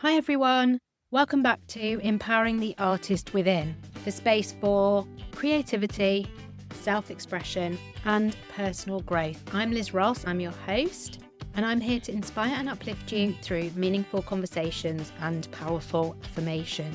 Hi everyone, welcome back to Empowering the Artist Within, the space for creativity, self-expression and personal growth. I'm Liz Ross, I'm your host, and I'm here to inspire and uplift you through meaningful conversations and powerful affirmation.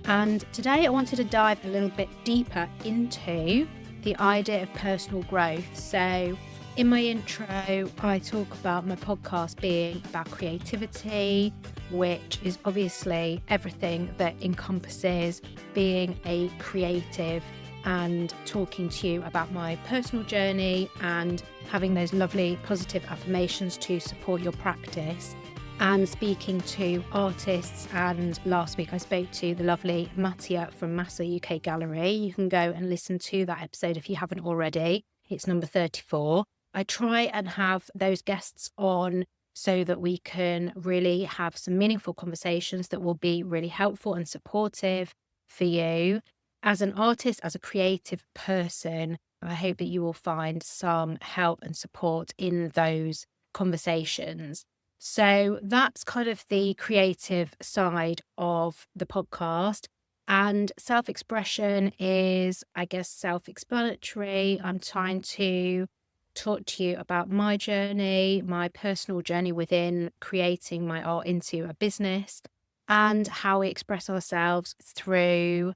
And today I wanted to dive a little bit deeper into the idea of personal growth. So in my intro, I talk about my podcast being about creativity, which is obviously everything that encompasses being a creative, and talking to you about my personal journey and having those lovely positive affirmations to support your practice, and speaking to artists. And last week I spoke to the lovely Mattia from Massa UK Gallery. You can go and listen to that episode if you haven't already. It's number 34. I try and have those guests on so that we can really have some meaningful conversations that will be really helpful and supportive for you. As an artist, as a creative person, I hope that you will find some help and support in those conversations. So that's kind of the creative side of the podcast. And self-expression is, I guess, self-explanatory. I'm trying to talk to you about my journey, my personal journey within creating my art into a business, and how we express ourselves through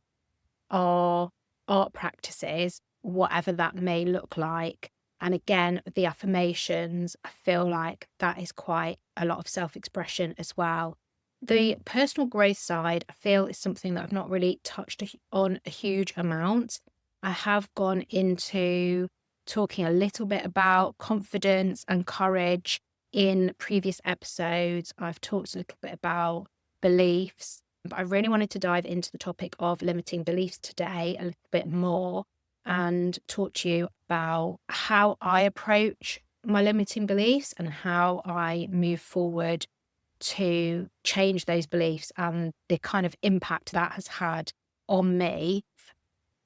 our art practices, whatever that may look like. And again, the affirmations, I feel like that is quite a lot of self-expression as well. The personal growth side, I feel, is something that I've not really touched on a huge amount. I have gone into talking a little bit about confidence and courage in previous episodes. I've talked a little bit about beliefs, but I really wanted to dive into the topic of limiting beliefs today a little bit more and talk to you about how I approach my limiting beliefs and how I move forward to change those beliefs and the kind of impact that has had on me.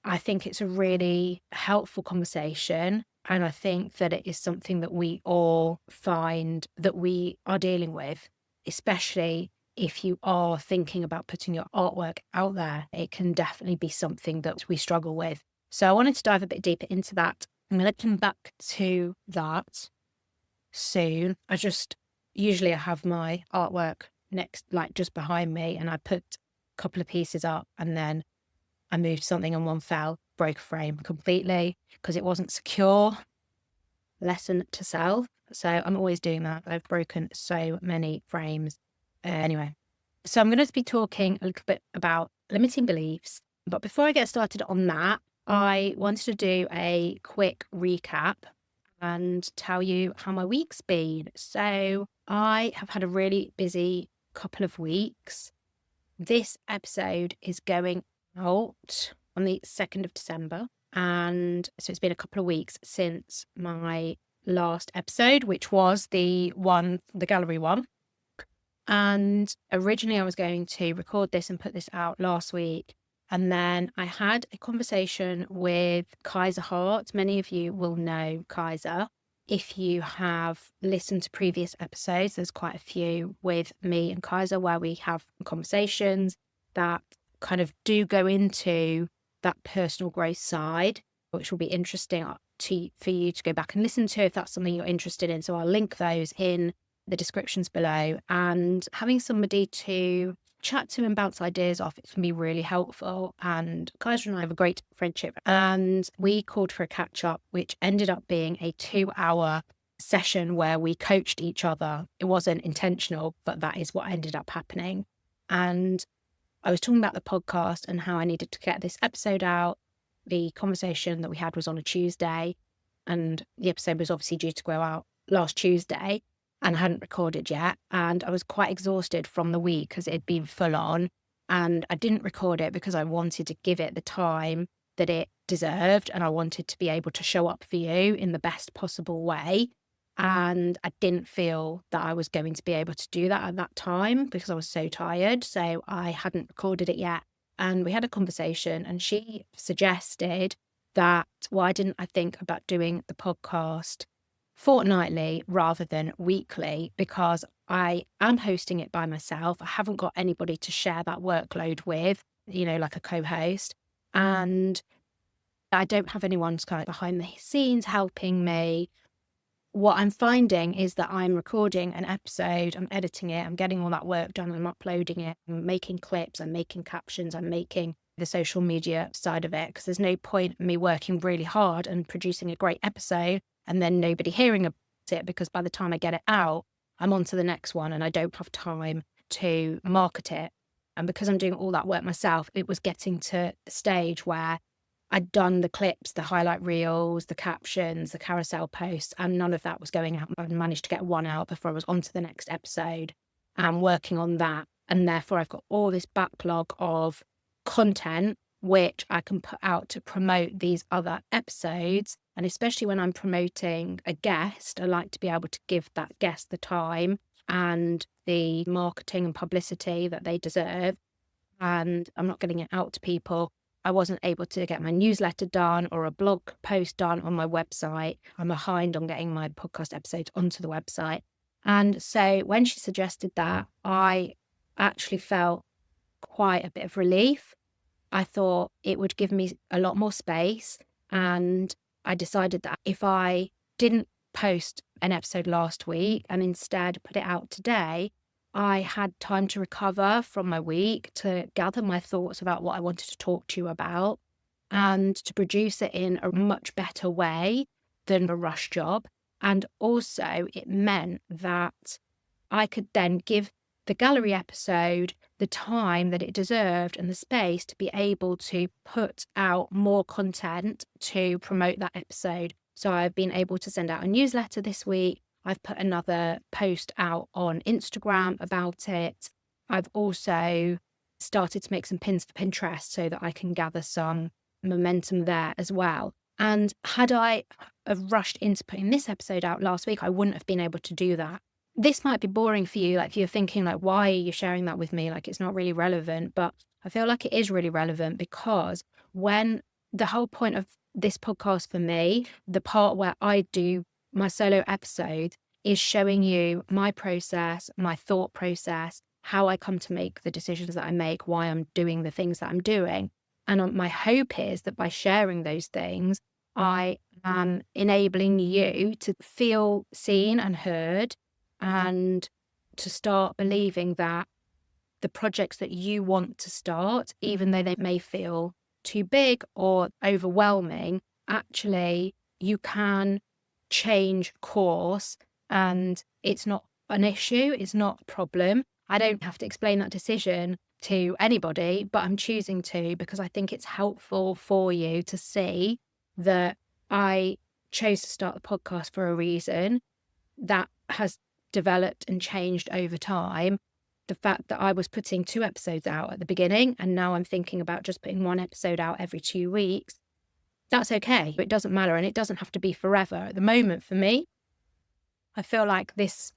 I think it's a really helpful conversation, and I think that it is something that we all find that we are dealing with, especially if you are thinking about putting your artwork out there. It can definitely be something that we struggle with. So I wanted to dive a bit deeper into that. I'm going to come back to that soon. Usually I have my artwork next, like just behind me, and I put a couple of pieces up and then I moved something and one fell, broke a frame completely because it wasn't secure. Lesson to self. So I'm always doing that. I've broken so many frames. Anyway, so I'm going to be talking a little bit about limiting beliefs. But before I get started on that, I wanted to do a quick recap and tell you how my week's been. So I have had a really busy couple of weeks. This episode is going out on the 2nd of December. And so it's been a couple of weeks since my last episode, which was the gallery one. And originally I was going to record this and put this out last week. And then I had a conversation with Kaiser Hart. Many of you will know Kaiser. If you have listened to previous episodes, there's quite a few with me and Kaiser where we have conversations that kind of do go into that personal growth side, which will be interesting for you to go back and listen to if that's something you're interested in. So I'll link those in the descriptions below. And having somebody to chat to and bounce ideas off, it can be really helpful. And Kaiser and I have a great friendship, and we called for a catch up, which ended up being a 2-hour session where we coached each other. It wasn't intentional, but that is what ended up happening. And I was talking about the podcast and how I needed to get this episode out. The conversation that we had was on a Tuesday, and the episode was obviously due to go out last Tuesday, and I hadn't recorded yet. And I was quite exhausted from the week because it had been full on. And I didn't record it because I wanted to give it the time that it deserved. And I wanted to be able to show up for you in the best possible way. And I didn't feel that I was going to be able to do that at that time because I was so tired. So I hadn't recorded it yet. And we had a conversation, and she suggested that, why didn't I think about doing the podcast fortnightly rather than weekly, because I am hosting it by myself. I haven't got anybody to share that workload with, like a co-host. And I don't have anyone kind of behind the scenes helping me. What I'm finding is that I'm recording an episode, I'm editing it, I'm getting all that work done, I'm uploading it, I'm making clips, I'm making captions, I'm making the social media side of it, because there's no point in me working really hard and producing a great episode and then nobody hearing about it, because by the time I get it out, I'm on to the next one and I don't have time to market it. And because I'm doing all that work myself, it was getting to the stage where I'd done the clips, the highlight reels, the captions, the carousel posts, and none of that was going out. I managed to get one out before I was on to the next episode and working on that. And therefore, I've got all this backlog of content, which I can put out to promote these other episodes. And especially when I'm promoting a guest, I like to be able to give that guest the time and the marketing and publicity that they deserve. And I'm not getting it out to people. I wasn't able to get my newsletter done or a blog post done on my website. I'm behind on getting my podcast episodes onto the website. And so when she suggested that, I actually felt quite a bit of relief. I thought it would give me a lot more space. And I decided that if I didn't post an episode last week and instead put it out today, I had time to recover from my week, to gather my thoughts about what I wanted to talk to you about, and to produce it in a much better way than a rush job. And also it meant that I could then give the gallery episode the time that it deserved and the space to be able to put out more content to promote that episode. So I've been able to send out a newsletter this week. I've put another post out on Instagram about it. I've also started to make some pins for Pinterest so that I can gather some momentum there as well. And had I have rushed into putting this episode out last week, I wouldn't have been able to do that. This might be boring for you. Like, you're thinking, like, why are you sharing that with me? Like, it's not really relevant. But I feel like it is really relevant, because when the whole point of this podcast for me, the part where I do my solo episode, is showing you my process, my thought process, how I come to make the decisions that I make, why I'm doing the things that I'm doing. And my hope is that by sharing those things, I am enabling you to feel seen and heard, and to start believing that the projects that you want to start, even though they may feel too big or overwhelming, actually you can change course, and it's not an issue, it's not a problem. I don't have to explain that decision to anybody, but I'm choosing to, because I think it's helpful for you to see that I chose to start the podcast for a reason that has developed and changed over time. The fact that I was putting 2 episodes out at the beginning, and now I'm thinking about just putting 1 episode out every 2 weeks, that's okay. It doesn't matter, and it doesn't have to be forever. At the moment, for me, I feel like this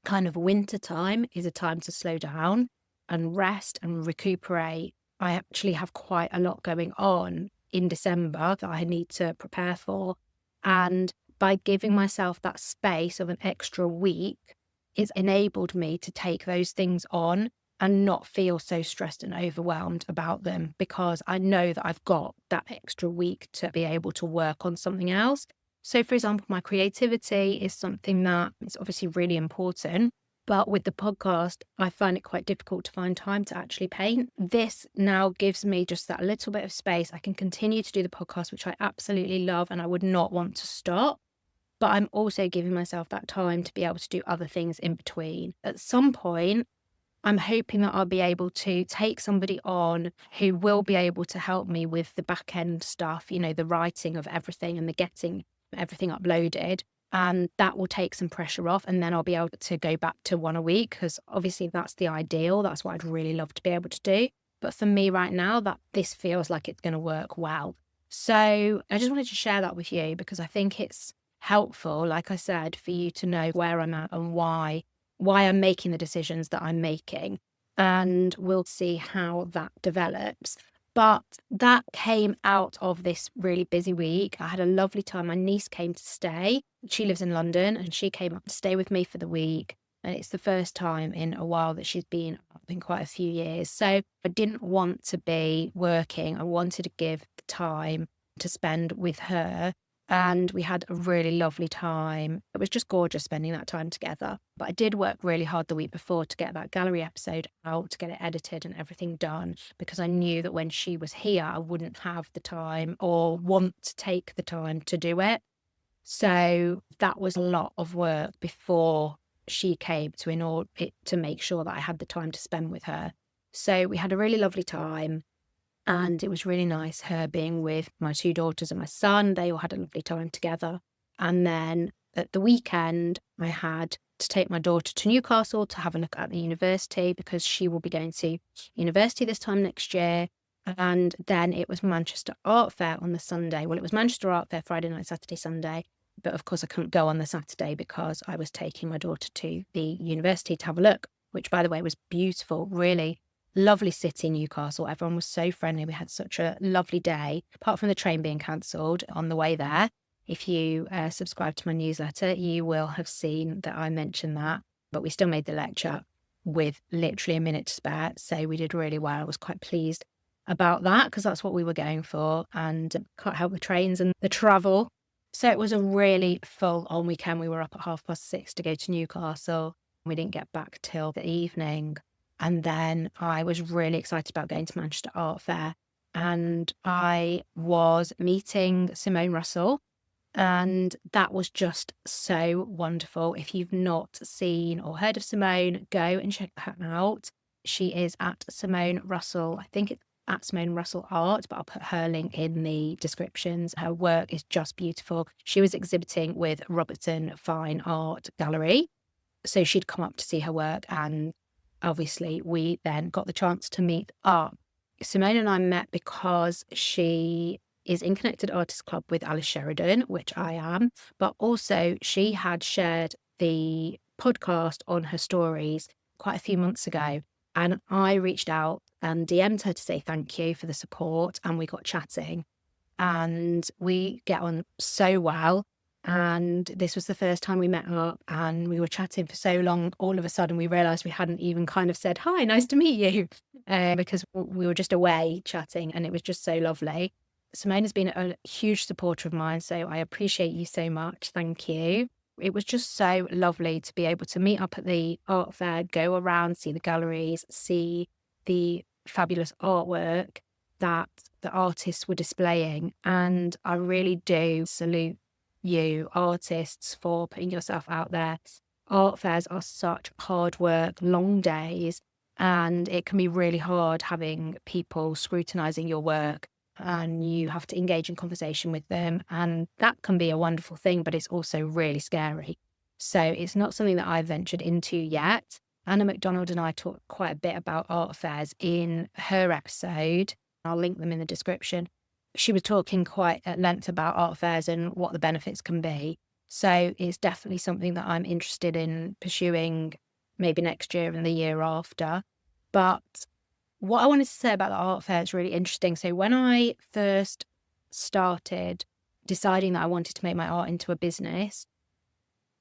kind of winter time is a time to slow down and rest and recuperate. I actually have quite a lot going on in December that I need to prepare for. And by giving myself that space of an extra week, it's enabled me to take those things on and not feel so stressed and overwhelmed about them, because I know that I've got that extra week to be able to work on something else. So, for example, my creativity is something that is obviously really important. But with the podcast, I find it quite difficult to find time to actually paint. This now gives me just that little bit of space. I can continue to do the podcast, which I absolutely love and I would not want to stop. But I'm also giving myself that time to be able to do other things in between. At some point, I'm hoping that I'll be able to take somebody on who will be able to help me with the back end stuff, the writing of everything and the getting everything uploaded. And that will take some pressure off. And then I'll be able to go back to 1 a week, because obviously that's the ideal. That's what I'd really love to be able to do. But for me right now, that this feels like it's going to work well. So I just wanted to share that with you, because I think it's helpful, like I said, for you to know where I'm at and why I'm making the decisions that I'm making. And we'll see how that develops. But that came out of this really busy week. I had a lovely time. My niece came to stay. She lives in London and she came up to stay with me for the week. And it's the first time in a while that she's been up in quite a few years. So I didn't want to be working. I wanted to give the time to spend with her. And we had a really lovely time. It was just gorgeous spending that time together. But I did work really hard the week before to get that gallery episode out, to get it edited and everything done, because I knew that when she was here, I wouldn't have the time or want to take the time to do it. So that was a lot of work before she came to make sure that I had the time to spend with her. So we had a really lovely time. And it was really nice her being with my 2 daughters and my son. They all had a lovely time together. And then at the weekend, I had to take my daughter to Newcastle to have a look at the university, because she will be going to university this time next year. And then it was Manchester Art Fair on the Sunday. Well, it was Manchester Art Fair Friday night, Saturday, Sunday. But of course, I couldn't go on the Saturday because I was taking my daughter to the university to have a look, which, by the way, was beautiful, really lovely city in Newcastle. Everyone was so friendly. We had such a lovely day, apart from the train being cancelled on the way there. If you subscribe to my newsletter, you will have seen that I mentioned that. But we still made the lecture with literally a minute to spare. So we did really well. I was quite pleased about that, because that's what we were going for, and can't help the trains and the travel. So it was a really full on weekend. We were up at 6:30 to go to Newcastle. We didn't get back till the evening. And then I was really excited about going to Manchester Art Fair. And I was meeting Simone Russell. And that was just so wonderful. If you've not seen or heard of Simone, go and check her out. She is at Simone Russell. I think it's at Simone Russell Art, but I'll put her link in the descriptions. Her work is just beautiful. She was exhibiting with Robertson Fine Art Gallery. So she'd come up to see her work, and obviously we then got the chance to meet up. Simone and I met because she is in Connected Artists Club with Alice Sheridan, which I am, but also she had shared the podcast on her stories quite a few months ago. And I reached out and DM'd her to say thank you for the support, and we got chatting, and we get on so well. And this was the first time we met up, and we were chatting for so long. All of a sudden, we realised we hadn't even kind of said, "Hi, nice to meet you," because we were just away chatting, and it was just so lovely. Simone has been a huge supporter of mine, so I appreciate you so much. Thank you. It was just so lovely to be able to meet up at the art fair, go around, see the galleries, see the fabulous artwork that the artists were displaying. And I really do salute you, artists, for putting yourself out there. Art fairs are such hard work, long days, and it can be really hard having people scrutinising your work, and you have to engage in conversation with them, and that can be a wonderful thing, but it's also really scary. So it's not something that I've ventured into yet. Anna McDonald and I talked quite a bit about art fairs in her episode. I'll link them in the description. She was talking quite at length about art fairs and what the benefits can be. So it's definitely something that I'm interested in pursuing, maybe next year and the year after. But what I wanted to say about the art fair is really interesting. So when I first started deciding that I wanted to make my art into a business,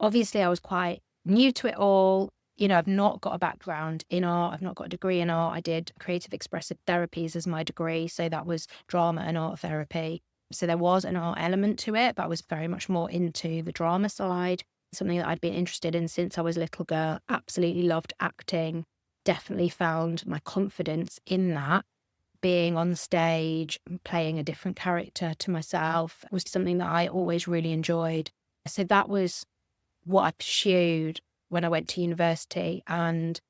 obviously I was quite new to it all. You know, I've not got a background in art. I've not got a degree in art. I did creative expressive therapies as my degree. So that was drama and art therapy. So there was an art element to it, but I was very much more into the drama side, something that I'd been interested in since I was a little girl. Absolutely loved acting. Definitely found my confidence in that. Being on stage, playing a different character to myself was something that I always really enjoyed. So that was what I pursued when I went to university, and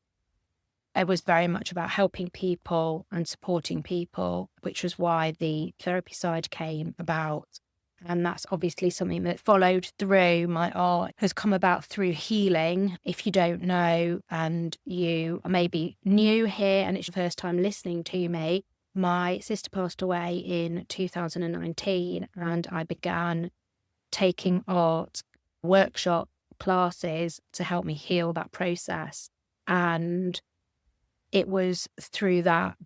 it was very much about helping people and supporting people, which was why the therapy side came about. And that's obviously something that followed through. My art has come about through healing. If you don't know, and you are maybe new here and it's your first time listening to me, my sister passed away in 2019, and I began taking art workshop classes to help me heal that process. And it was through that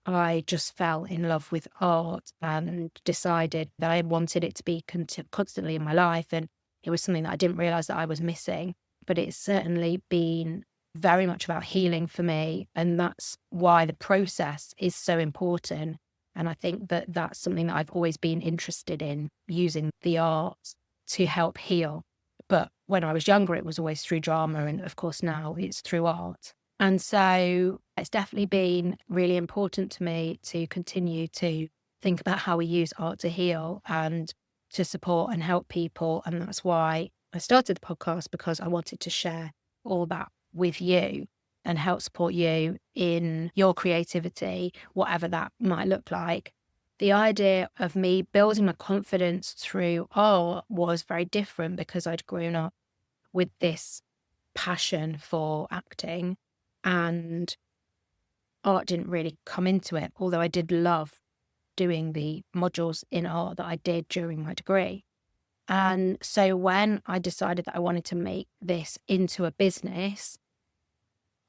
I just fell in love with art and decided that I wanted it to be constantly in my life. And it was something that I didn't realize that I was missing. But it's certainly been very much about healing for me. And that's why the process is so important. And I think that that's something that I've always been interested in, using the arts to help heal. But when I was younger, it was always through drama. And of course, now it's through art. And so it's definitely been really important to me to continue to think about how we use art to heal and to support and help people. And that's why I started the podcast, because I wanted to share all that with you and help support you in your creativity, whatever that might look like. The idea of me building my confidence through art was very different, because I'd grown up with this passion for acting, and art didn't really come into it, although I did love doing the modules in art that I did during my degree. And so when I decided that I wanted to make this into a business,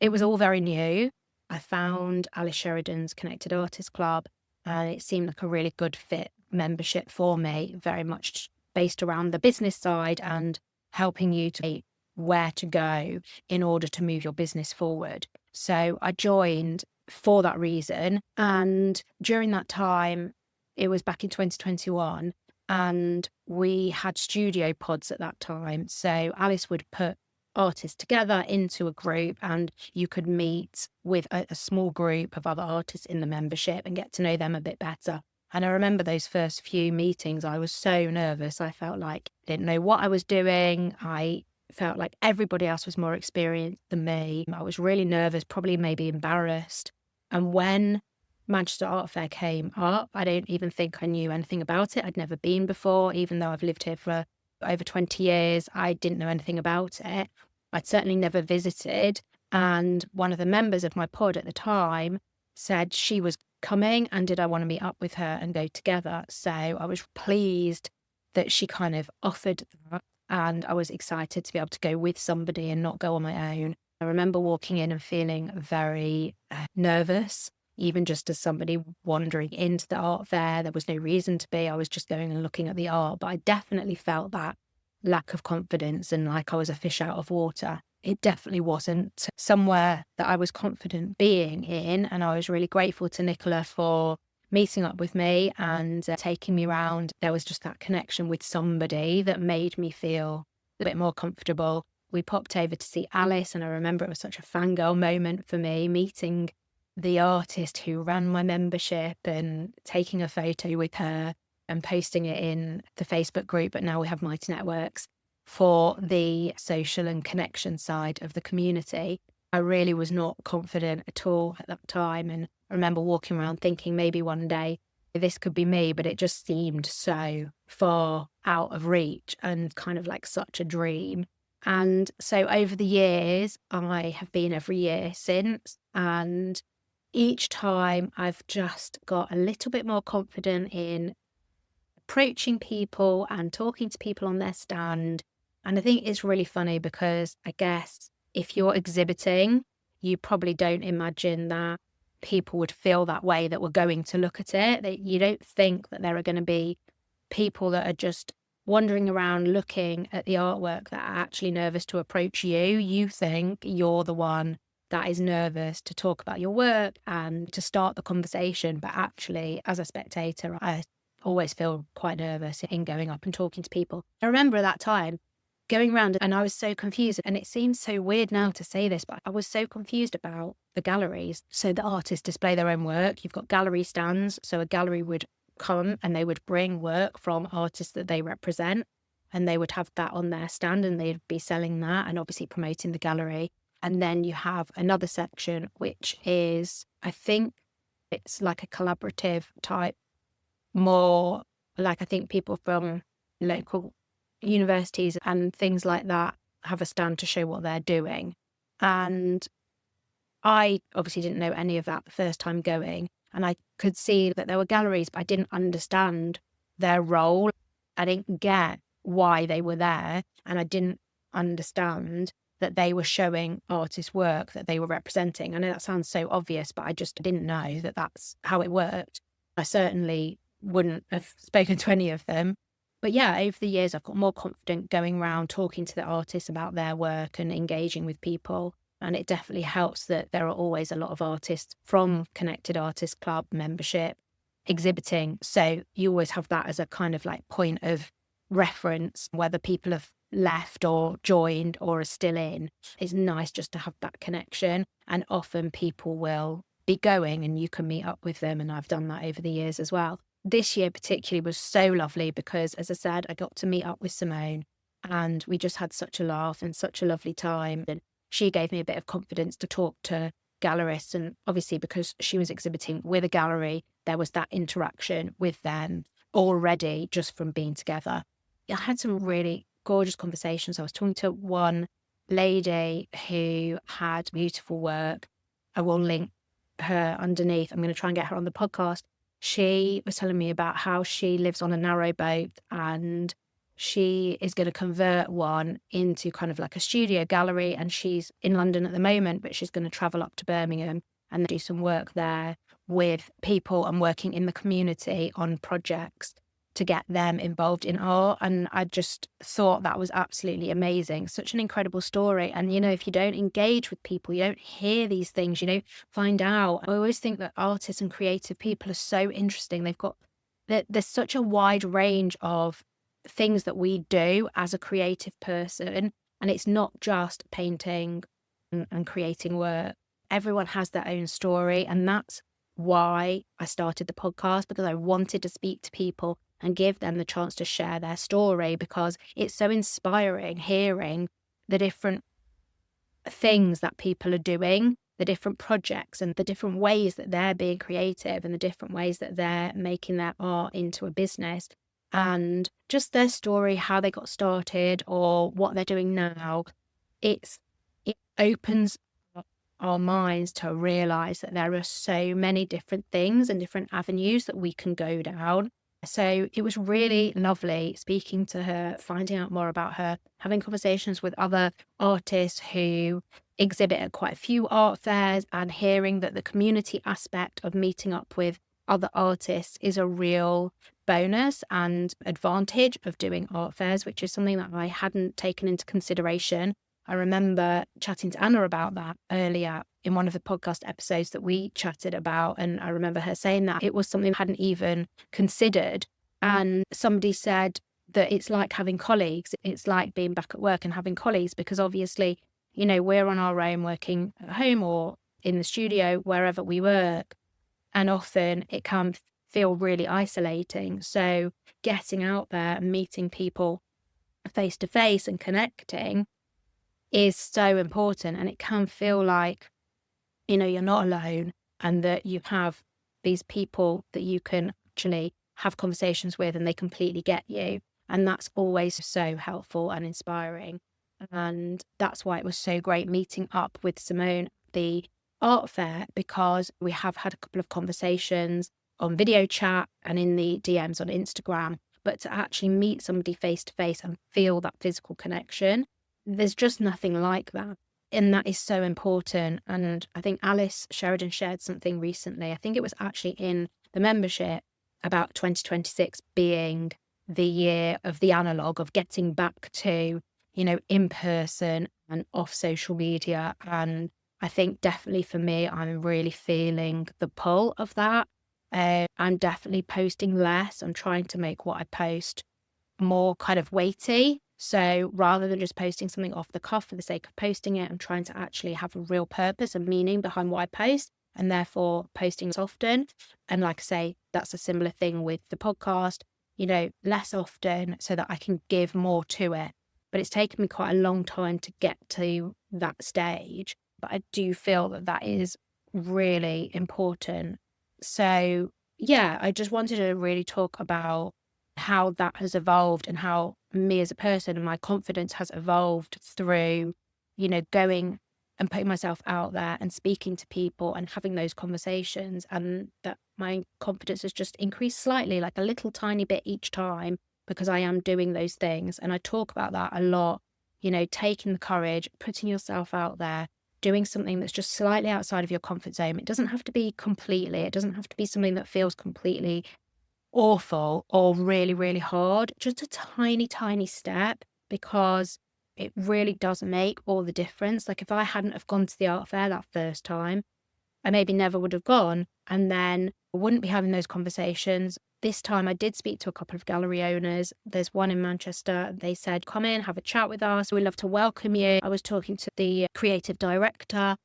it was all very new. I found Alice Sheridan's Connected Artists Club, and it seemed like a really good fit membership for me, very much based around the business side and helping you to where to go in order to move your business forward. So I joined for that reason. And during that time, it was back in 2021, and we had studio pods at that time. So Alice would put artists together into a group, and you could meet with a small group of other artists in the membership and get to know them a bit better. And I remember those first few meetings, I was so nervous. I felt like I didn't know what I was doing. I felt like everybody else was more experienced than me. I was really nervous, probably maybe embarrassed. And when Manchester Art Fair came up, I don't even think I knew anything about it. I'd never been before, even though I've lived here for over 20 years. I didn't know anything about it. I'd certainly never visited. And one of the members of my pod at the time said she was coming, and did I want to meet up with her and go together? So I was pleased that she kind of offered that, and I was excited to be able to go with somebody and not go on my own. I remember walking in and feeling very nervous, even just as somebody wandering into the art fair. There was no reason to be. I was just going and looking at the art, but I definitely felt that lack of confidence and like I was a fish out of water. It definitely wasn't somewhere that I was confident being in. And I was really grateful to Nicola for meeting up with me and taking me around. There was just that connection with somebody that made me feel a bit more comfortable. We popped over to see Alice, and I remember it was such a fangirl moment for me, meeting the artist who ran my membership and taking a photo with her and posting it in the Facebook group. But now we have Mighty Networks for the social and connection side of the community. I really was not confident at all at that time. And I remember walking around thinking maybe one day this could be me, but it just seemed so far out of reach and kind of like such a dream. And so over the years, I have been every year since, and each time I've just got a little bit more confident in approaching people and talking to people on their stand. And I think it's really funny because I guess if you're exhibiting, you probably don't imagine that people would feel that way, that we're going to look at it. That you don't think that there are going to be people that are just wandering around looking at the artwork that are actually nervous to approach you. You think you're the one that is nervous to talk about your work and to start the conversation. But actually, as a spectator, I always feel quite nervous in going up and talking to people. I remember at that time going around and I was so confused. And it seems so weird now to say this, but I was so confused about the galleries. So the artists display their own work. You've got gallery stands. So a gallery would come and they would bring work from artists that they represent, and they would have that on their stand and they'd be selling that and obviously promoting the gallery. And then you have another section, which is, I think it's like a collaborative type, more like I think people from local universities and things like that have a stand to show what they're doing. And I obviously didn't know any of that the first time going. And I could see that there were galleries, but I didn't understand their role. I didn't get why they were there. And I didn't understand that they were showing artist work that they were representing. I know that sounds so obvious, but I just didn't know that that's how it worked. I certainly wouldn't have spoken to any of them. But yeah, over the years, I've got more confident going around talking to the artists about their work and engaging with people. And it definitely helps that there are always a lot of artists from Connected Artists Club membership exhibiting. So you always have that as a kind of like point of reference, whether people have left or joined or are still in. It's nice just to have that connection. And often people will be going and you can meet up with them. And I've done that over the years as well. This year particularly was so lovely because, as I said, I got to meet up with Simone and we just had such a laugh and such a lovely time. And she gave me a bit of confidence to talk to gallerists. And obviously, because she was exhibiting with a gallery, there was that interaction with them already just from being together. I had some really gorgeous conversations. I was talking to one lady who had beautiful work. I will link her underneath. I'm going to try and get her on the podcast. She was telling me about how she lives on a narrow boat and she is going to convert one into kind of like a studio gallery. And she's in London at the moment, but she's going to travel up to Birmingham and do some work there with people and working in the community on projects to get them involved in art. And I just thought that was absolutely amazing. Such an incredible story. And, you know, if you don't engage with people, you don't hear these things, you don't find out. I always think that artists and creative people are so interesting. There's such a wide range of things that we do as a creative person. And it's not just painting and creating work. Everyone has their own story. And that's why I started the podcast, because I wanted to speak to people and give them the chance to share their story, because it's so inspiring hearing the different things that people are doing, the different projects and the different ways that they're being creative and the different ways that they're making their art into a business, and just their story, how they got started or what they're doing now. It opens our minds to realize that there are so many different things and different avenues that we can go down. So it was really lovely speaking to her, finding out more about her, having conversations with other artists who exhibit at quite a few art fairs, and hearing that the community aspect of meeting up with other artists is a real bonus and advantage of doing art fairs, which is something that I hadn't taken into consideration. I remember chatting to Anna about that earlier in one of the podcast episodes that we chatted about. And I remember her saying that it was something I hadn't even considered. And somebody said that it's like having colleagues. It's like being back at work and having colleagues, because obviously, you know, we're on our own working at home or in the studio, wherever we work. And often it can feel really isolating. So getting out there and meeting people face to face and connecting is so important. And it can feel like, you know, you're not alone and that you have these people that you can actually have conversations with and they completely get you. And that's always so helpful and inspiring. And that's why it was so great meeting up with Simone at the art fair, because we have had a couple of conversations on video chat and in the DMs on Instagram. But to actually meet somebody face to face and feel that physical connection, there's just nothing like that. And that is so important. And I think Alice Sheridan shared something recently. I think it was actually in the membership about 2026 being the year of the analog, of getting back to, you know, in person and off social media. And I think definitely for me, I'm really feeling the pull of that. I'm definitely posting less. I'm trying to make what I post more kind of weighty. So rather than just posting something off the cuff for the sake of posting it, I'm trying to actually have a real purpose and meaning behind what I post, and therefore posting less often. And like I say, that's a similar thing with the podcast, you know, less often so that I can give more to it. But it's taken me quite a long time to get to that stage. But I do feel that that is really important. So yeah, I just wanted to really talk about how that has evolved and how me as a person and my confidence has evolved through, you know, going and putting myself out there and speaking to people and having those conversations, and that my confidence has just increased slightly, like a little tiny bit each time, because I am doing those things. And I talk about that a lot taking the courage, putting yourself out there, doing something that's just slightly outside of your comfort zone. It doesn't have to be completely, it doesn't have to be something that feels completely awful or really, really hard, just a tiny, tiny step, because it really does make all the difference. Like if I hadn't have gone to the art fair that first time, I maybe never would have gone, and then I wouldn't be having those conversations. This time I did speak to a couple of gallery owners. There's one in Manchester. They said, come in, have a chat with us. We'd love to welcome you. I was talking to the creative director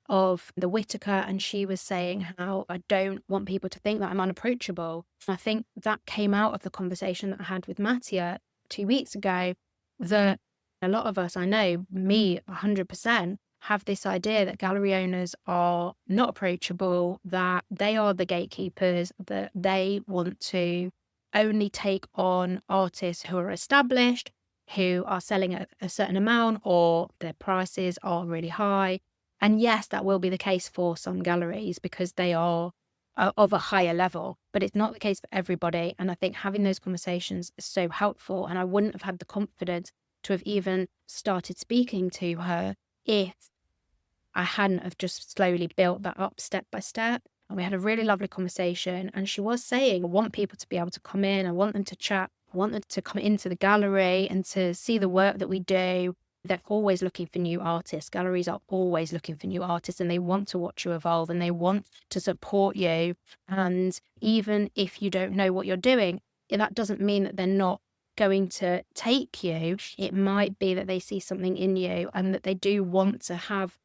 of the Whitaker, and she was saying how I don't want people to think that I'm unapproachable. I think that came out of the conversation that I had with Mattia 2 weeks ago, that a lot of us, I know me 100%, have this idea that gallery owners are not approachable, that they are the gatekeepers, that they want to only take on artists who are established, who are selling at a certain amount, or their prices are really high. And yes, that will be the case for some galleries because they are of a higher level, but it's not the case for everybody. And I think having those conversations is so helpful. And I wouldn't have had the confidence to have even started speaking to her if I hadn't have just slowly built that up step by step. And we had a really lovely conversation. And she was saying, I want people to be able to come in. I want them to chat. I want them to come into the gallery and to see the work that we do. They're always looking for new artists. Galleries are always looking for new artists, and they want to watch you evolve and they want to support you. And even if you don't know what you're doing, that doesn't mean that they're not going to take you. It might be that they see something in you and that they do want to have,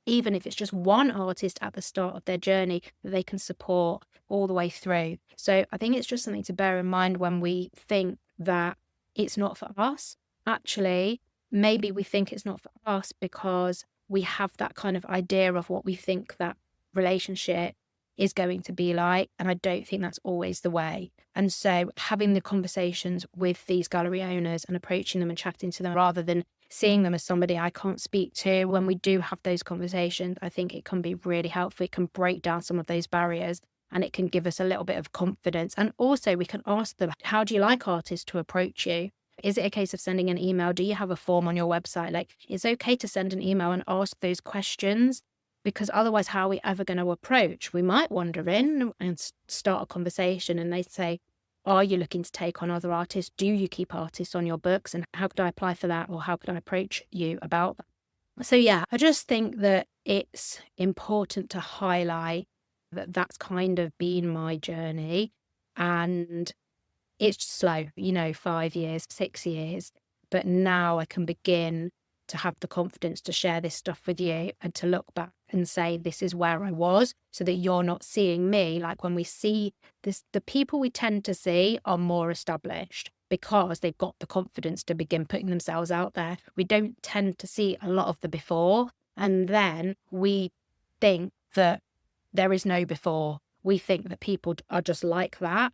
even if it's just one artist at the start of their journey, that they can support all the way through. So I think it's just something to bear in mind when we think that it's not for us. Actually, maybe we think it's not for us because we have that kind of idea of what we think that relationship is going to be like. And I don't think that's always the way. And so having the conversations with these gallery owners and approaching them and chatting to them rather than seeing them as somebody I can't speak to, when we do have those conversations, I think it can be really helpful. It can break down some of those barriers and it can give us a little bit of confidence. And also we can ask them, how do you like artists to approach you? Is it a case of sending an email? Do you have a form on your website? Like, it's okay to send an email and ask those questions, because otherwise how are we ever going to approach? We might wander in and start a conversation and they say, are you looking to take on other artists? Do you keep artists on your books? And how could I apply for that? Or how could I approach you about that? So yeah, I just think that it's important to highlight that that's kind of been my journey. And it's slow, 5 years, 6 years. But now I can begin to have the confidence to share this stuff with you and to look back and say, this is where I was, so that you're not seeing me. Like when we see this, the people we tend to see are more established because they've got the confidence to begin putting themselves out there. We don't tend to see a lot of the before. And then we think that there is no before. We think that people are just like that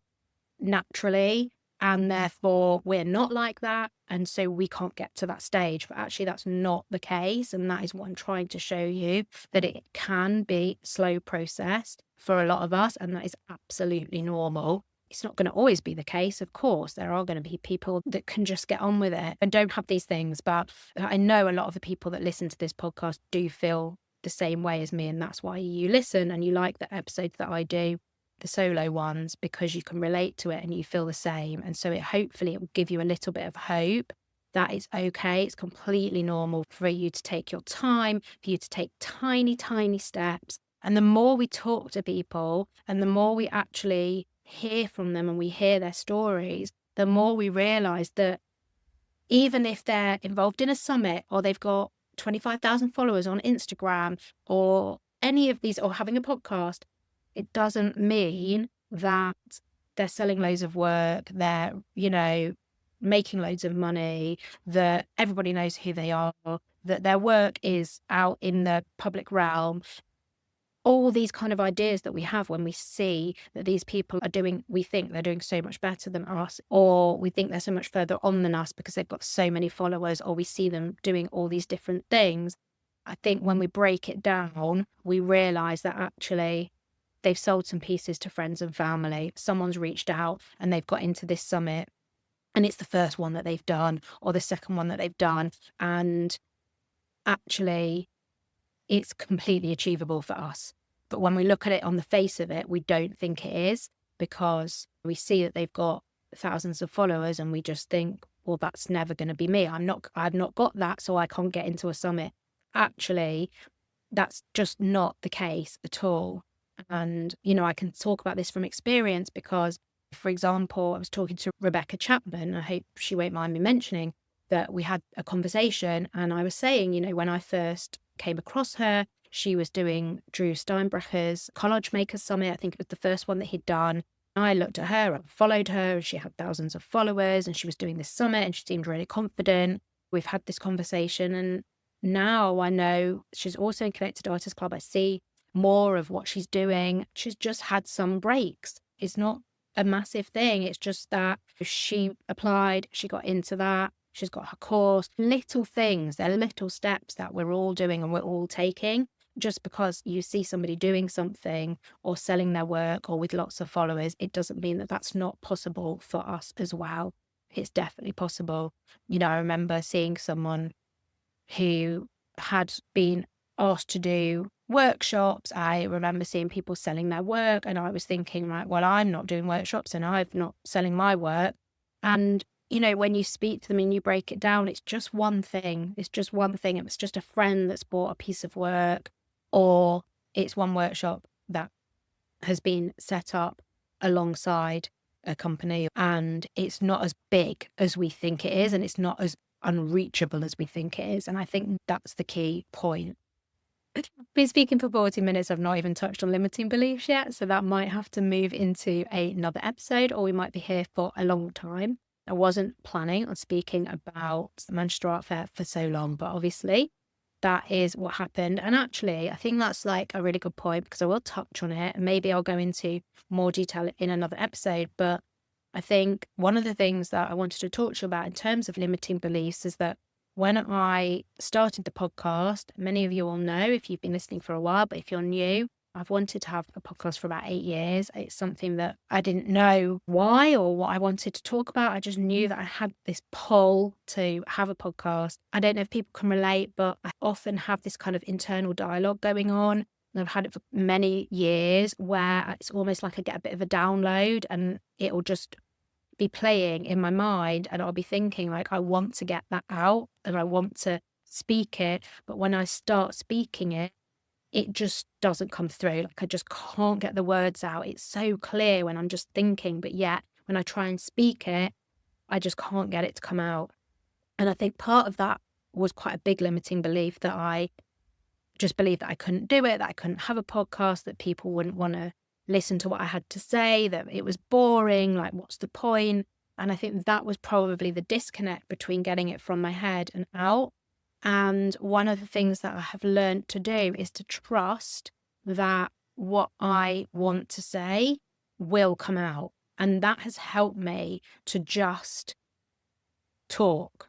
naturally, and therefore we're not like that, and so we can't get to that stage. But actually that's not the case, and that is what I'm trying to show you, that it can be a slow process for a lot of us, and that is absolutely normal. It's not going to always be the case, of course. There are going to be people that can just get on with it and don't have these things, but I know a lot of the people that listen to this podcast do feel the same way as me, and that's why you listen and you like the episodes that I do, the solo ones, because you can relate to it and you feel the same. And so hopefully it will give you a little bit of hope that it's okay. It's completely normal for you to take your time, for you to take tiny, tiny steps. And the more we talk to people and the more we actually hear from them and we hear their stories, the more we realize that even if they're involved in a summit or they've got 25,000 followers on Instagram or any of these, or having a podcast, it doesn't mean that they're selling loads of work, they're, making loads of money, that everybody knows who they are, that their work is out in the public realm. All these kind of ideas that we have when we see that these people are doing, we think they're doing so much better than us, or we think they're so much further on than us because they've got so many followers, or we see them doing all these different things. I think when we break it down, we realize that actually they've sold some pieces to friends and family. Someone's reached out and they've got into this summit and it's the first one that they've done or the second one that they've done. And actually, it's completely achievable for us. But when we look at it on the face of it, we don't think it is, because we see that they've got thousands of followers and we just think, well, that's never going to be me. I've not got that, so I can't get into a summit. Actually, that's just not the case at all. And, I can talk about this from experience because, for example, I was talking to Rebecca Chapman. I hope she won't mind me mentioning that we had a conversation, and I was saying, when I first came across her, she was doing Drew Steinbrecher's Collage Makers Summit. I think it was the first one that he'd done. I looked at her, I followed her, she had thousands of followers and she was doing this summit and she seemed really confident. We've had this conversation, and now I know she's also in Connected Artists Club. I see more of what she's doing. She's just had some breaks. It's not a massive thing. It's just that she applied, she got into that. She's got her course, little things. They're little steps that we're all doing and we're all taking. Just because you see somebody doing something or selling their work or with lots of followers, it doesn't mean that that's not possible for us as well. It's definitely possible. I remember seeing someone who had been asked to do workshops. I remember seeing people selling their work, and I was thinking, right, well, I'm not doing workshops and I'm not selling my work. And when you speak to them and you break it down, it's just one thing. It's just one thing. It was just a friend that's bought a piece of work, or it's one workshop that has been set up alongside a company, and it's not as big as we think it is, and it's not as unreachable as we think it is. And I think that's the key point. I've been speaking for 40 minutes. I've not even touched on limiting beliefs yet, so that might have to move into another episode, or we might be here for a long time. I wasn't planning on speaking about the Manchester Art Fair for so long, but obviously that is what happened. And actually, I think that's like a really good point, because I will touch on it and maybe I'll go into more detail in another episode. But I think one of the things that I wanted to talk to you about in terms of limiting beliefs is that when I started the podcast, many of you will know if you've been listening for a while, but if you're new, I've wanted to have a podcast for about 8 years. It's something that I didn't know why or what I wanted to talk about. I just knew that I had this pull to have a podcast. I don't know if people can relate, but I often have this kind of internal dialogue going on. And I've had it for many years where it's almost like I get a bit of a download and it'll just be playing in my mind, and I'll be thinking like, I want to get that out and I want to speak it. But when I start speaking it, it just doesn't come through. Like I just can't get the words out. It's so clear when I'm just thinking, but yet when I try and speak it, I just can't get it to come out. And I think part of that was quite a big limiting belief, that I just believed that I couldn't do it, that I couldn't have a podcast, that people wouldn't want to listen to what I had to say, that it was boring, like what's the point? And I think that was probably the disconnect between getting it from my head and out. And one of the things that I have learned to do is to trust that what I want to say will come out. And that has helped me to just talk.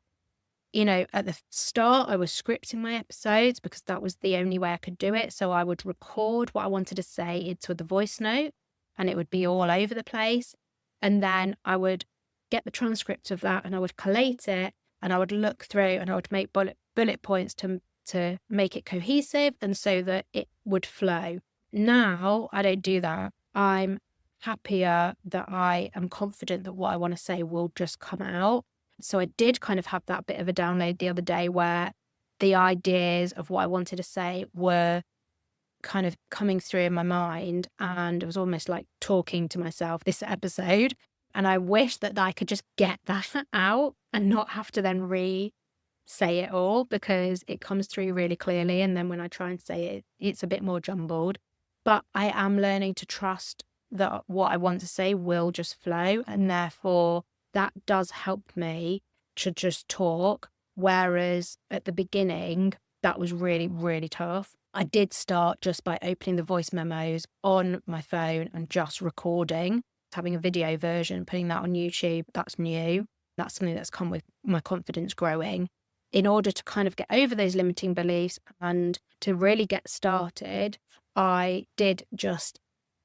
At the start, I was scripting my episodes because that was the only way I could do it. So I would record what I wanted to say into the voice note, and it would be all over the place. And then I would get the transcript of that and I would collate it, and I would look through and I would make bullet points to make it cohesive and so that it would flow. Now I don't do that. I'm happier that I am confident that what I want to say will just come out. So I did kind of have that bit of a download the other day where the ideas of what I wanted to say were kind of coming through in my mind, and it was almost like talking to myself this episode. And I wish that I could just get that out and not have to then say it all, because it comes through really clearly. And then when I try and say it, it's a bit more jumbled. But I am learning to trust that what I want to say will just flow. And therefore, that does help me to just talk. Whereas at the beginning, that was really, really tough. I did start just by opening the voice memos on my phone and just recording, having a video version, putting that on YouTube. That's new. That's something that's come with my confidence growing. In order to kind of get over those limiting beliefs and to really get started, I did just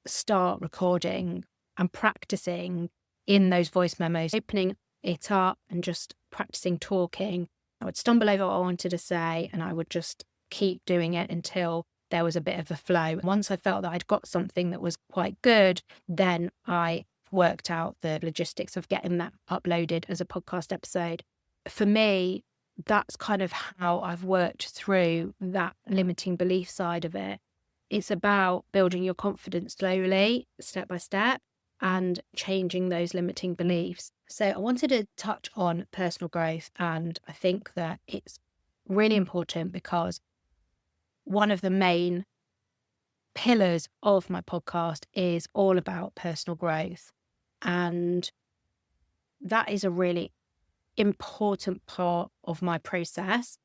start recording and practicing in those voice memos, opening it up and just practicing talking. I would stumble over what I wanted to say and I would just keep doing it until there was a bit of a flow. Once I felt that I'd got something that was quite good, then I worked out the logistics of getting that uploaded as a podcast episode. For me, that's kind of how I've worked through that limiting belief side of it. It's about building your confidence slowly, step by step, and changing those limiting beliefs. So I wanted to touch on personal growth, and I think that it's really important because one of the main pillars of my podcast is all about personal growth. And that is a really important part of my process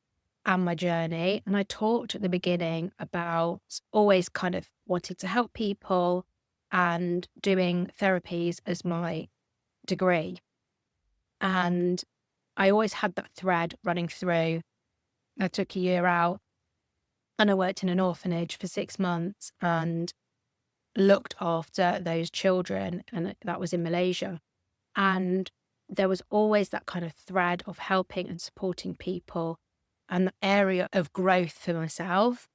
and my journey. And I talked at the beginning about always kind of wanting to help people and doing therapies as my degree. And I always had that thread running through. I took a year out and I worked in an orphanage for 6 months and looked after those children, and that was in Malaysia. And there was always that kind of thread of helping and supporting people and the area of growth for myself.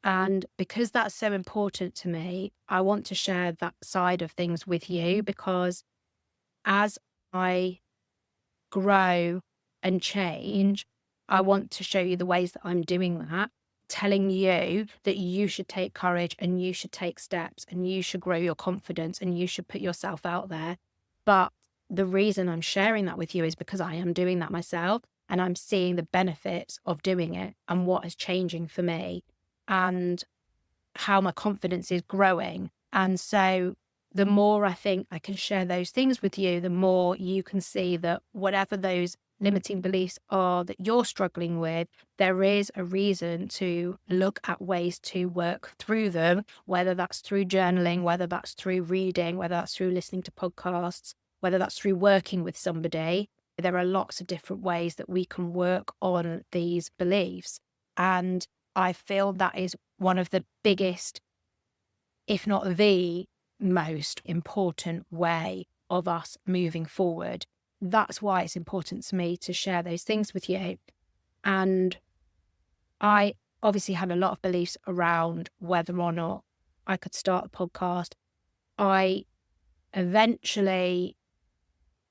And because that's so important to me, I want to share that side of things with you, because as I grow and change, I want to show you the ways that I'm doing that, telling you that you should take courage and you should take steps and you should grow your confidence and you should put yourself out there. But the reason I'm sharing that with you is because I am doing that myself and I'm seeing the benefits of doing it and what is changing for me and how my confidence is growing. And so the more I think I can share those things with you, the more you can see that whatever those limiting beliefs are that you're struggling with, there is a reason to look at ways to work through them, whether that's through journaling, whether that's through reading, whether that's through listening to podcasts, whether that's through working with somebody. There are lots of different ways that we can work on these beliefs. And I feel that is one of the biggest, if not the most important way of us moving forward. That's why it's important to me to share those things with you. And I obviously had a lot of beliefs around whether or not I could start a podcast. I eventually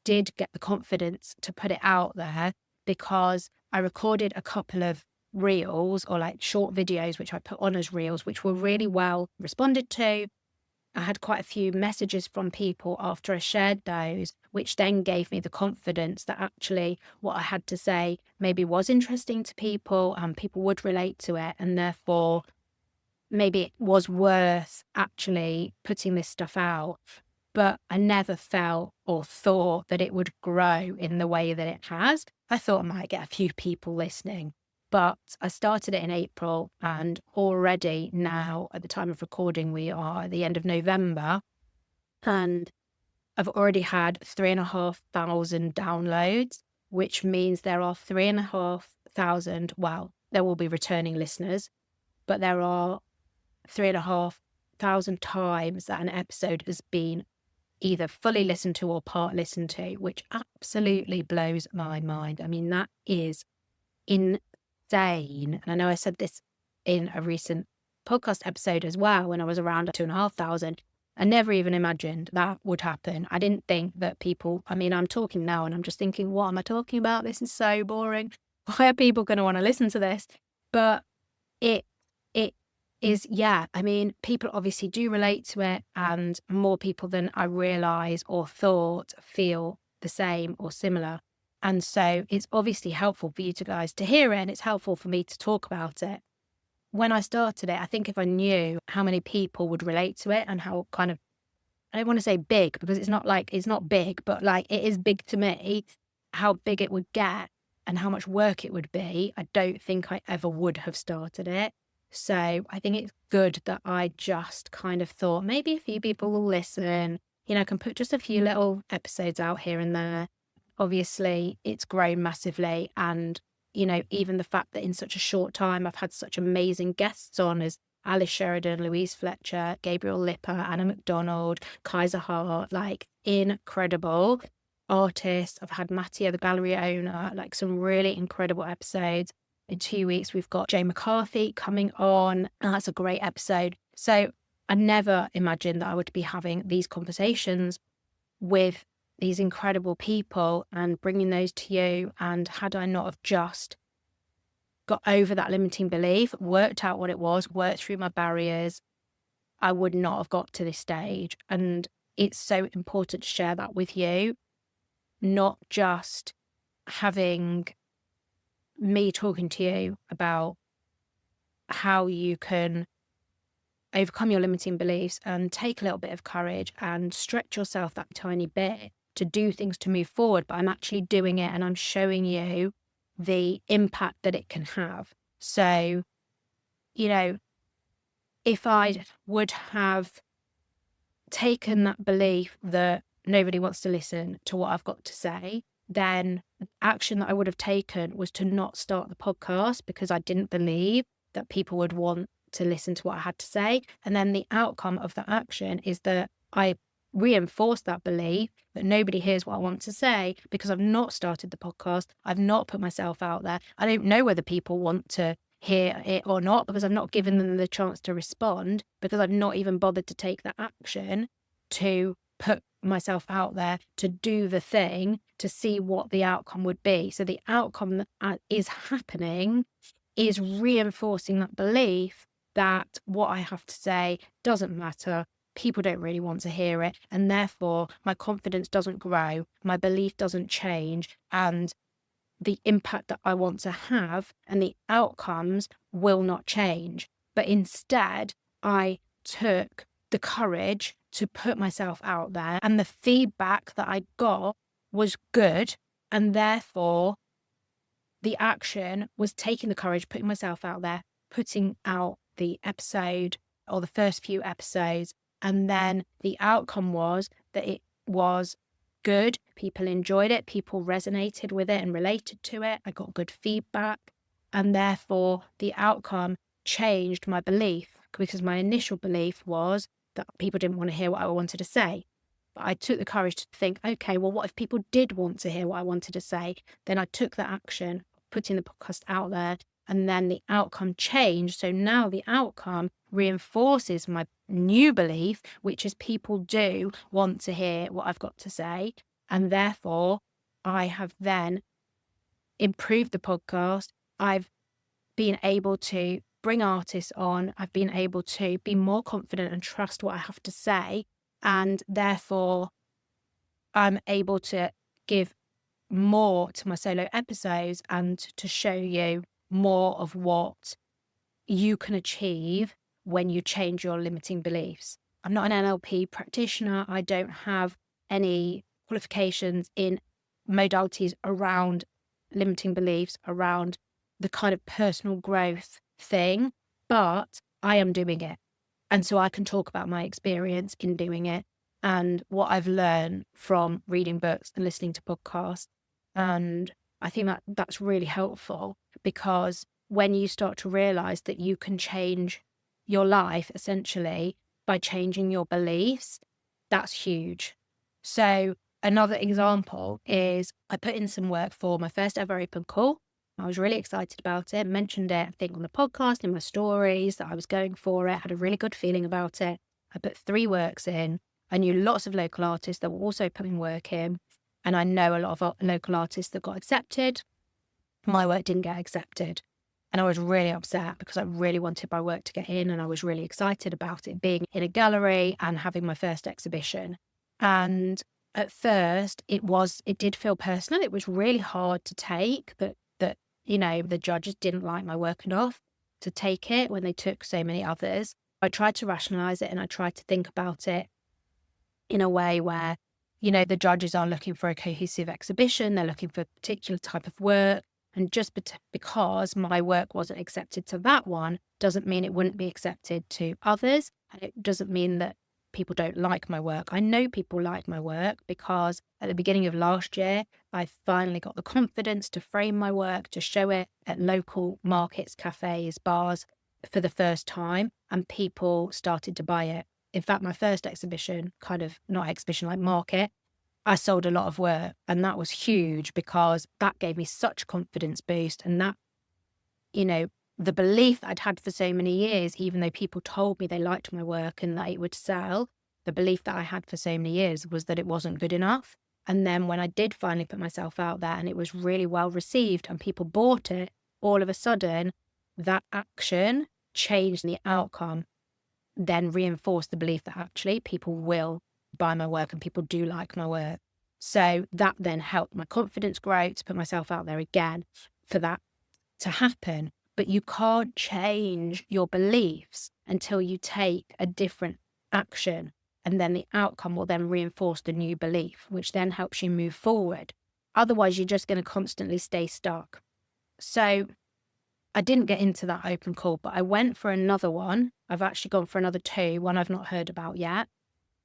did get the confidence to put it out there because I recorded a couple of reels or like short videos, which I put on as reels, which were really well responded to. I had quite a few messages from people after I shared those, which then gave me the confidence that actually what I had to say maybe was interesting to people and people would relate to it. And therefore, maybe it was worth actually putting this stuff out. But I never felt or thought that it would grow in the way that it has. I thought I might get a few people listening. But I started it in April, and already now, at the time of recording, we are at the end of November, and I've already had 3,500 downloads, which means there are 3,500, well, there will be returning listeners, but there are 3,500 times that an episode has been either fully listened to or part listened to, which absolutely blows my mind. I mean, that is insane. And I know I said this in a recent podcast episode as well, when I was around 2,500. I never even imagined that would happen. I didn't think that people, I mean, I'm talking now and I'm just thinking, what am I talking about? This is so boring. Why are people going to want to listen to this? But it is, yeah, I mean, people obviously do relate to it, and more people than I realise or thought feel the same or similar. And so it's obviously helpful for you guys to hear it, and it's helpful for me to talk about it. When I started it, I think if I knew how many people would relate to it and how kind of, I don't want to say big because it's not big, but like it is big to me, how big it would get and how much work it would be, I don't think I ever would have started it. So I think it's good that I just kind of thought maybe a few people will listen, I can put just a few little episodes out here and there. Obviously, it's grown massively. And, even the fact that in such a short time, I've had such amazing guests on as Alice Sheridan, Louise Fletcher, Gabriel Lipper, Anna McDonald, Kaiser Hart, like incredible. artists. I've had Mattia, the gallery owner, like some really incredible episodes. In 2 weeks, we've got Jay McCarthy coming on. And that's a great episode. So I never imagined that I would be having these conversations with these incredible people and bringing those to you. And had I not have just got over that limiting belief, worked out what it was, worked through my barriers, I would not have got to this stage. And it's so important to share that with you, not just having me talking to you about how you can overcome your limiting beliefs and take a little bit of courage and stretch yourself that tiny bit to do things to move forward. But I'm actually doing it and I'm showing you the impact that it can have. So, you know, if I would have taken that belief that nobody wants to listen to what I've got to say, then the action that I would have taken was to not start the podcast because I didn't believe that people would want to listen to what I had to say. And then the outcome of that action is that I reinforce that belief that nobody hears what I want to say because I've not started the podcast. I've not put myself out there. I don't know whether people want to hear it or not because I've not given them the chance to respond, because I've not even bothered to take that action to put myself out there to do the thing to see what the outcome would be. So the outcome that is happening is reinforcing that belief that what I have to say doesn't matter. People don't really want to hear it. And therefore, my confidence doesn't grow. My belief doesn't change. And the impact that I want to have and the outcomes will not change. But instead, I took the courage to put myself out there. And the feedback that I got was good. And therefore, the action was taking the courage, putting myself out there, putting out the episode or the first few episodes. And then the outcome was that it was good. People enjoyed it. People resonated with it and related to it. I got good feedback. And therefore, the outcome changed my belief, because my initial belief was that people didn't want to hear what I wanted to say. But I took the courage to think, okay, well, what if people did want to hear what I wanted to say? Then I took the action, putting the podcast out there, and then the outcome changed. So now the outcome reinforces my new belief, which is people do want to hear what I've got to say. And therefore, I have then improved the podcast. I've been able to bring artists on. I've been able to be more confident and trust what I have to say. And therefore, I'm able to give more to my solo episodes and to show you more of what you can achieve when you change your limiting beliefs. I'm not an NLP practitioner. I don't have any qualifications in modalities around limiting beliefs, around the kind of personal growth thing, but I am doing it. And so I can talk about my experience in doing it and what I've learned from reading books and listening to podcasts. And I think that that's really helpful, because when you start to realize that you can change your life essentially by changing your beliefs, that's huge. So another example is I put in some work for my first ever open call. I was really excited about it, mentioned it, I think, on the podcast, in my stories, that I was going for it, had a really good feeling about it. I put 3 works in. I knew lots of local artists that were also putting work in. And I know a lot of local artists that got accepted. My work didn't get accepted. And I was really upset because I really wanted my work to get in, and I was really excited about it being in a gallery and having my first exhibition. And at first it did feel personal. It was really hard to take that, the judges didn't like my work enough to take it when they took so many others. I tried to rationalize it and I tried to think about it in a way where, the judges are looking for a cohesive exhibition. They're looking for a particular type of work. And just because my work wasn't accepted to that one doesn't mean it wouldn't be accepted to others. And it doesn't mean that people don't like my work. I know people like my work because at the beginning of last year, I finally got the confidence to frame my work, to show it at local markets, cafes, bars for the first time, and people started to buy it. In fact, my first exhibition, not exhibition, like market, I sold a lot of work, and that was huge because that gave me such a confidence boost. And that, the belief that I'd had for so many years, even though people told me they liked my work and that it would sell, the belief that I had for so many years was that it wasn't good enough. And then when I did finally put myself out there and it was really well received and people bought it, all of a sudden, that action changed the outcome, then reinforced the belief that actually people will buy my work and people do like my work. So that then helped my confidence grow to put myself out there again for that to happen. But you can't change your beliefs until you take a different action. And then the outcome will then reinforce the new belief, which then helps you move forward. Otherwise, you're just going to constantly stay stuck. So I didn't get into that open call, but I went for another one. I've actually gone for another 2, one I've not heard about yet.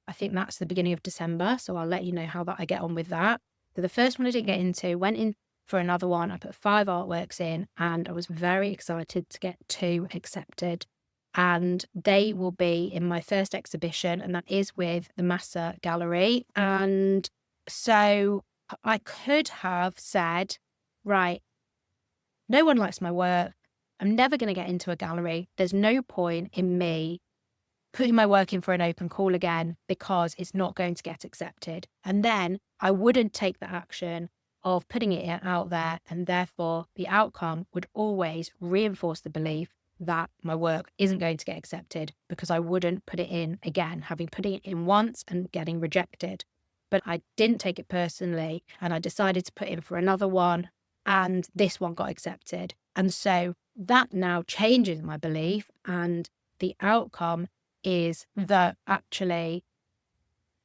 I think that's the beginning of December. So I'll let you know how I get on with that. So the first one I didn't get into, went in for another one. I put 5 artworks in and I was very excited to get 2 accepted. And they will be in my first exhibition, and that is with the Massa Gallery. And so I could have said, right, no one likes my work. I'm never going to get into a gallery. There's no point in me putting my work in for an open call again because it's not going to get accepted. And then I wouldn't take the action of putting it out there, and therefore the outcome would always reinforce the belief that my work isn't going to get accepted because I wouldn't put it in again, having put it in once and getting rejected. But I didn't take it personally, and I decided to put in for another one, and this one got accepted. And so that now changes my belief, and the outcome is that actually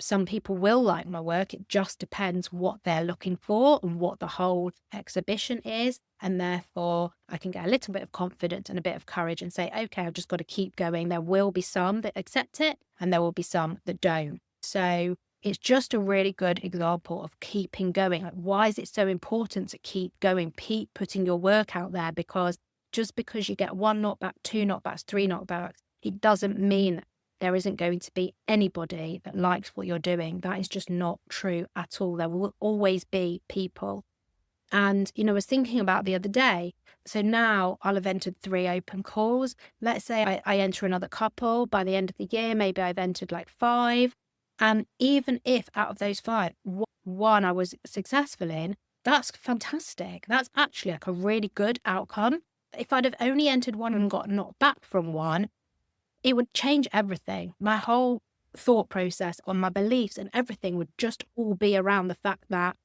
some people will like my work. It just depends what they're looking for and what the whole exhibition is. And therefore, I can get a little bit of confidence and a bit of courage and say, okay, I've just got to keep going. There will be some that accept it and there will be some that don't. So it's just a really good example of keeping going. Like, why is it so important to keep going, keep putting your work out there? Because just because you get 1 knockback, 2 knockbacks, 3 knockbacks, it doesn't mean there isn't going to be anybody that likes what you're doing. That is just not true at all. There will always be people. And, I was thinking about the other day, so now I'll have entered 3 open calls. Let's say I enter another couple by the end of the year, maybe I've entered like 5. And even if out of those 5, one I was successful in, that's fantastic. That's actually like a really good outcome. If I'd have only entered 1 and got knocked back from 1, it would change everything. My whole thought process on my beliefs and everything would just all be around the fact that,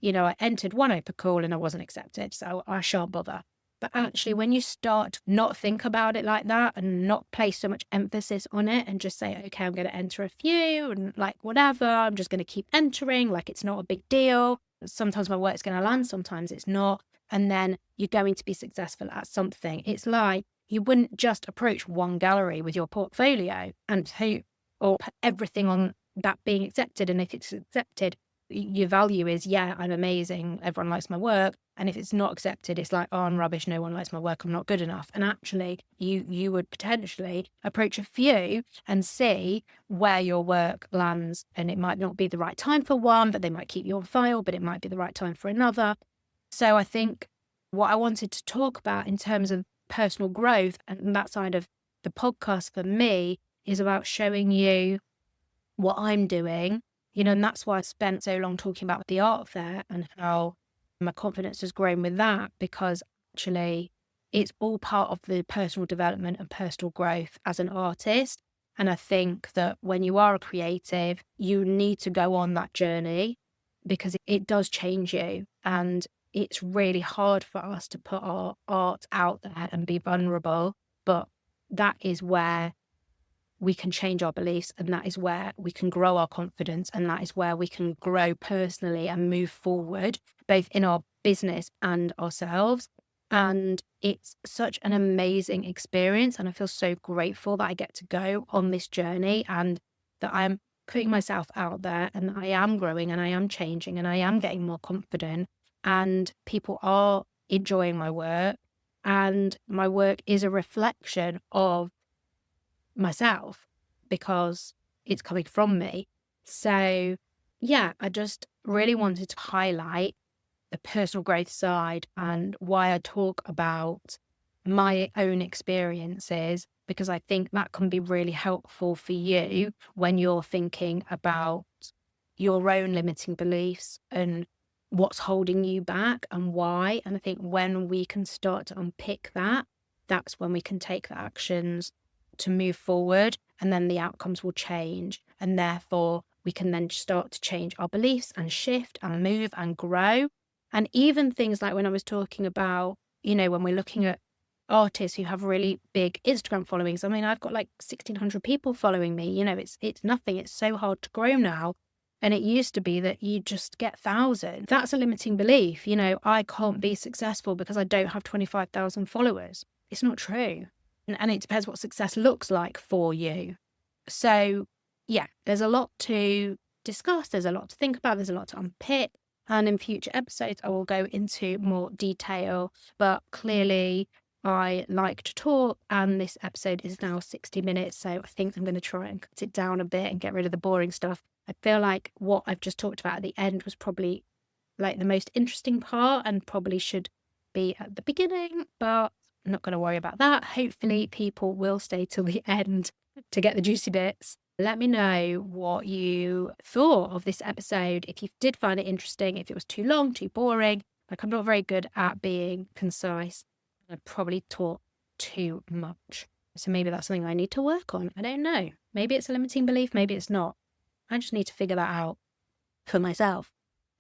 I entered 1 open call and I wasn't accepted, so I shan't bother. But actually, when you start to not think about it like that and not place so much emphasis on it and just say, okay, I'm going to enter a few and like whatever, I'm just going to keep entering, like it's not a big deal. Sometimes my work's going to land, sometimes it's not. And then you're going to be successful at something. It's like, you wouldn't just approach 1 gallery with your portfolio and hope or put everything on that being accepted. And if it's accepted, your value is, yeah, I'm amazing, everyone likes my work. And if it's not accepted, it's like, oh, I'm rubbish, no one likes my work, I'm not good enough. And actually, you would potentially approach a few and see where your work lands. And it might not be the right time for one, but they might keep you on file, but it might be the right time for another. So I think what I wanted to talk about in terms of personal growth and that side of the podcast for me is about showing you what I'm doing, and that's why I spent so long talking about the art fair and how my confidence has grown with that, because actually it's all part of the personal development and personal growth as an artist. And I think that when you are a creative, you need to go on that journey because it does change you. And it's really hard for us to put our art out there and be vulnerable, but that is where we can change our beliefs, and that is where we can grow our confidence, and that is where we can grow personally and move forward, both in our business and ourselves. And it's such an amazing experience, and I feel so grateful that I get to go on this journey and that I'm putting myself out there and I am growing and I am changing and I am getting more confident. And people are enjoying my work, and my work is a reflection of myself because it's coming from me. So yeah, I just really wanted to highlight the personal growth side and why I talk about my own experiences, because I think that can be really helpful for you when you're thinking about your own limiting beliefs and what's holding you back and why. And I think when we can start to unpick that, that's when we can take the actions to move forward, and then the outcomes will change. And therefore, we can then start to change our beliefs and shift and move and grow. And even things like when I was talking about, when we're looking at artists who have really big Instagram followings. I mean, I've got like 1,600 people following me. It's nothing. It's so hard to grow now. And it used to be that you just get thousands. That's a limiting belief. I can't be successful because I don't have 25,000 followers. It's not true. And it depends what success looks like for you. So yeah, there's a lot to discuss. There's a lot to think about. There's a lot to unpick. And in future episodes, I will go into more detail. But clearly, I like to talk, and this episode is now 60 minutes. So I think I'm going to try and cut it down a bit and get rid of the boring stuff. I feel like what I've just talked about at the end was probably like the most interesting part and probably should be at the beginning, but I'm not going to worry about that. Hopefully people will stay till the end to get the juicy bits. Let me know what you thought of this episode. If you did find it interesting, if it was too long, too boring. Like, I'm not very good at being concise. I probably talk too much. So maybe that's something I need to work on. I don't know. Maybe it's a limiting belief. Maybe it's not. I just need to figure that out for myself.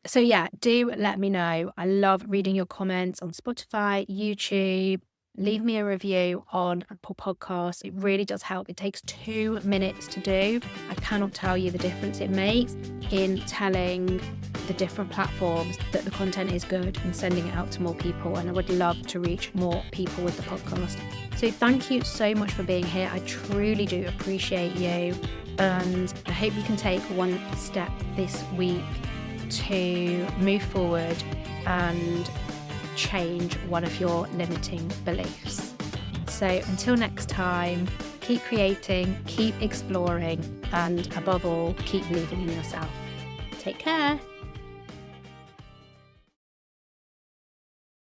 So yeah, do let me know. I love reading your comments on Spotify, YouTube. Leave me a review on Apple Podcasts. It really does help. It takes 2 minutes to do. I cannot tell you the difference it makes in telling the different platforms that the content is good and sending it out to more people. And I would love to reach more people with the podcast. So thank you so much for being here. I truly do appreciate you. And I hope you can take one step this week to move forward and change one of your limiting beliefs. So until next time, keep creating, keep exploring, and above all, keep believing in yourself. Take care.